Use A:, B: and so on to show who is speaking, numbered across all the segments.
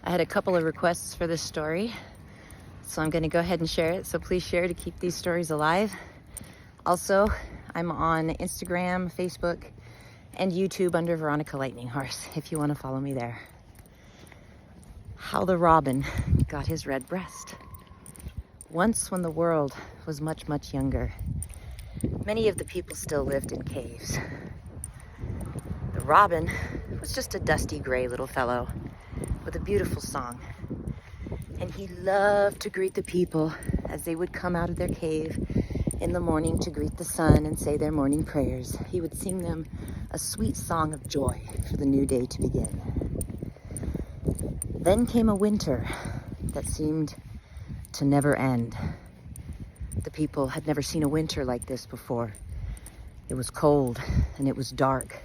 A: I had a couple of requests for this story, so I'm going to go ahead and share it. So please share to keep these stories alive. Also, I'm on Instagram, Facebook, and YouTube under Veronica Lightning Horse, if you want to follow me there. How the robin got his red breast. Once when the world was much, much younger, many of the people still lived in caves. The robin was just a dusty gray little fellow with a beautiful song. And he loved to greet the people as they would come out of their cave in the morning to greet the sun and say their morning prayers. He would sing them a sweet song of joy for the new day to begin. Then came a winter that seemed to never end. The people had never seen a winter like this before. It was cold and it was dark,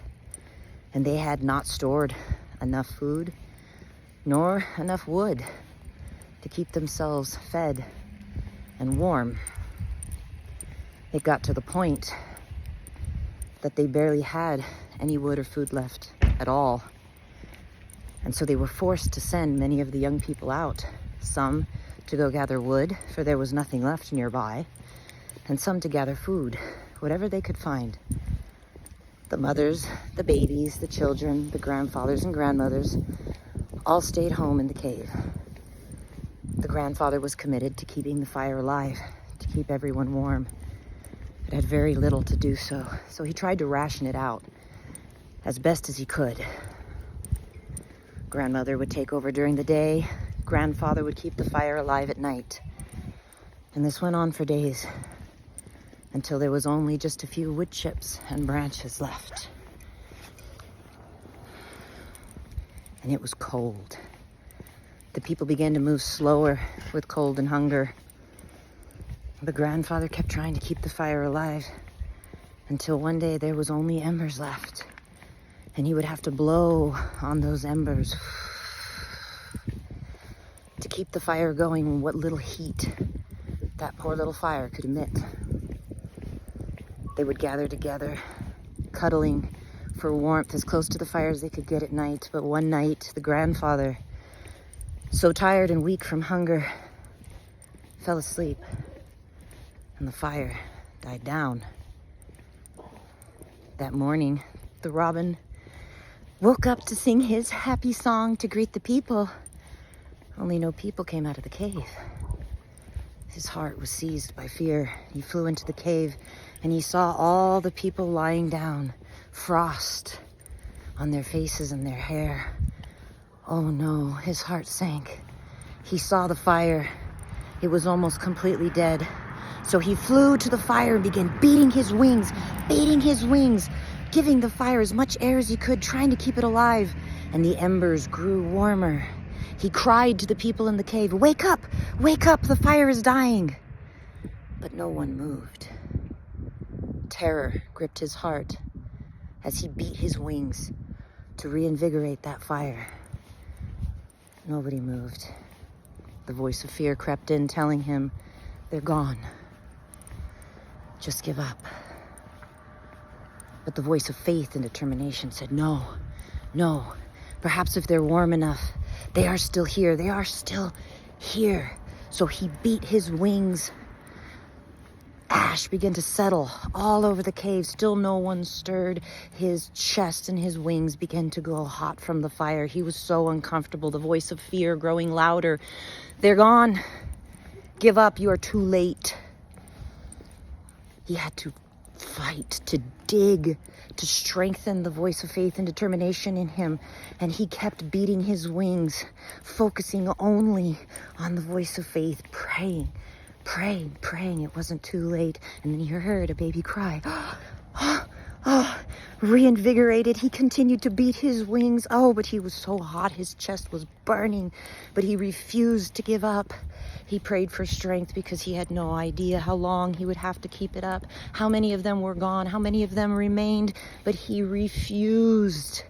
A: and they had not stored enough food nor enough wood to keep themselves fed and warm. It got to the point that they barely had any wood or food left at all. And so they were forced to send many of the young people out, some to go gather wood, for there was nothing left nearby, and some to gather food, whatever they could find. The mothers, the babies, the children, the grandfathers and grandmothers all stayed home in the cave. The grandfather was committed to keeping the fire alive, to keep everyone warm, but had very little to do so. So he tried to ration it out as best as he could. Grandmother would take over during the day. Grandfather would keep the fire alive at night. And this went on for days until there was only just a few wood chips and branches left. And it was cold. The people began to move slower with cold and hunger. The grandfather kept trying to keep the fire alive until one day there was only embers left, and he would have to blow on those embers to keep the fire going, what little heat that poor little fire could emit. They would gather together, cuddling for warmth as close to the fire as they could get at night. But one night, the grandfather, so tired and weak from hunger, fell asleep, and the fire died down. That morning, the robin woke up to sing his happy song to greet the people. Only no people came out of the cave. His heart was seized by fear. He flew into the cave and he saw all the people lying down, frost on their faces and their hair. Oh no, his heart sank. He saw the fire. It was almost completely dead. So he flew to the fire and began beating his wings, giving the fire as much air as he could, trying to keep it alive. And the embers grew warmer. He cried to the people in the cave, wake up, the fire is dying. But no one moved. Terror gripped his heart as he beat his wings to reinvigorate that fire. Nobody moved. The voice of fear crept in, telling him, they're gone. Just give up. But the voice of faith and determination said, no. Perhaps if they're warm enough, they are still here. So he beat his wings. Ash began to settle all over the cave. Still no one stirred. His chest and his wings began to go hot from the fire. He was so uncomfortable. The voice of fear growing louder. They're gone. Give up. You are too late. He had to fight, to dig, to strengthen the voice of faith and determination in him. And he kept beating his wings, focusing only on the voice of faith, praying. It wasn't too late. And then he heard a baby cry. Reinvigorated, he continued to beat his wings. But he was so hot, his chest was burning. But he refused to give up. He prayed for strength because he had no idea how long he would have to keep it up, how many of them were gone, how many of them remained. But he refused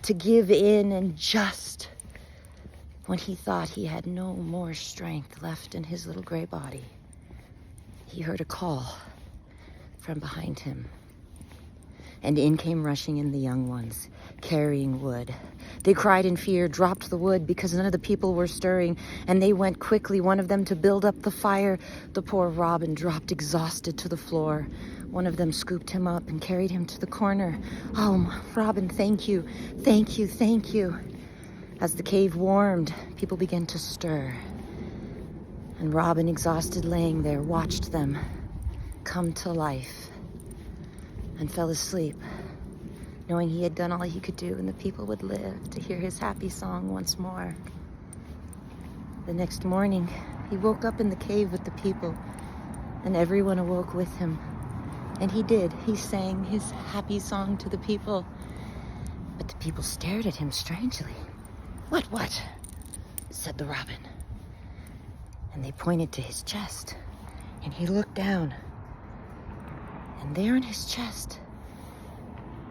A: to give in, and just when he thought he had no more strength left in his little gray body, he heard a call from behind him. and in came rushing in the young ones, carrying wood. They cried in fear, dropped the wood because none of the people were stirring, and they went quickly, one of them to build up the fire. The poor Robin dropped exhausted to the floor. One of them scooped him up and carried him to the corner. Oh, Robin, thank you, thank you, thank you. As the cave warmed, people began to stir. And Robin, exhausted, laying there, watched them come to life and fell asleep, knowing he had done all he could do and the people would live to hear his happy song once more. The next morning, he woke up in the cave with the people, and everyone awoke with him. And he did. He sang his happy song to the people. But the people stared at him strangely. What? Said the Robin. And they pointed to his chest. And he looked down. And there in his chest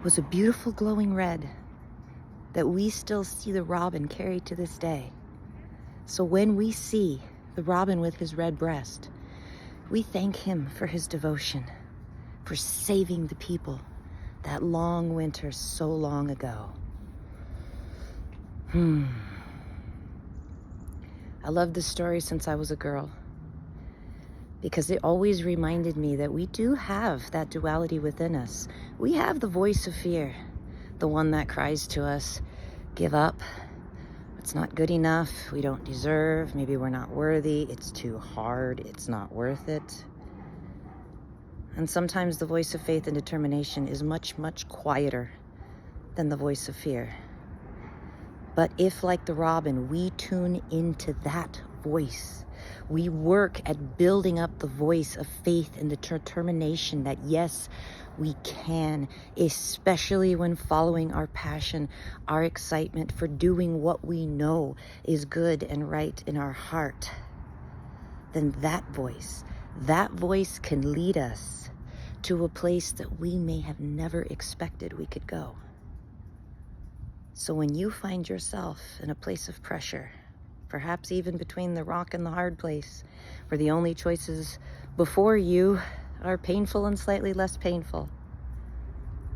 A: was a beautiful glowing red that we still see the robin carry to this day. So when we see the robin with his red breast, we thank him for his devotion, for saving the people that long winter so long ago. I love this story since I was a girl, because it always reminded me that we do have that duality within us. We have the voice of fear, the one that cries to us, give up, it's not good enough, we don't deserve, maybe we're not worthy, it's too hard, it's not worth it. And sometimes the voice of faith and determination is much, much quieter than the voice of fear. But if, like the robin, we tune into that voice, we work at building up the voice of faith and the determination that yes, we can, especially when following our passion, our excitement for doing what we know is good and right in our heart, then that voice can lead us to a place that we may have never expected we could go. So when you find yourself in a place of pressure, perhaps even between the rock and the hard place, where the only choices before you are painful and slightly less painful,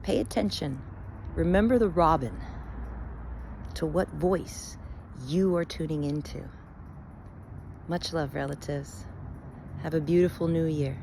A: pay attention. Remember the robin, to what voice you are tuning into. Much love, relatives. Have a beautiful new year.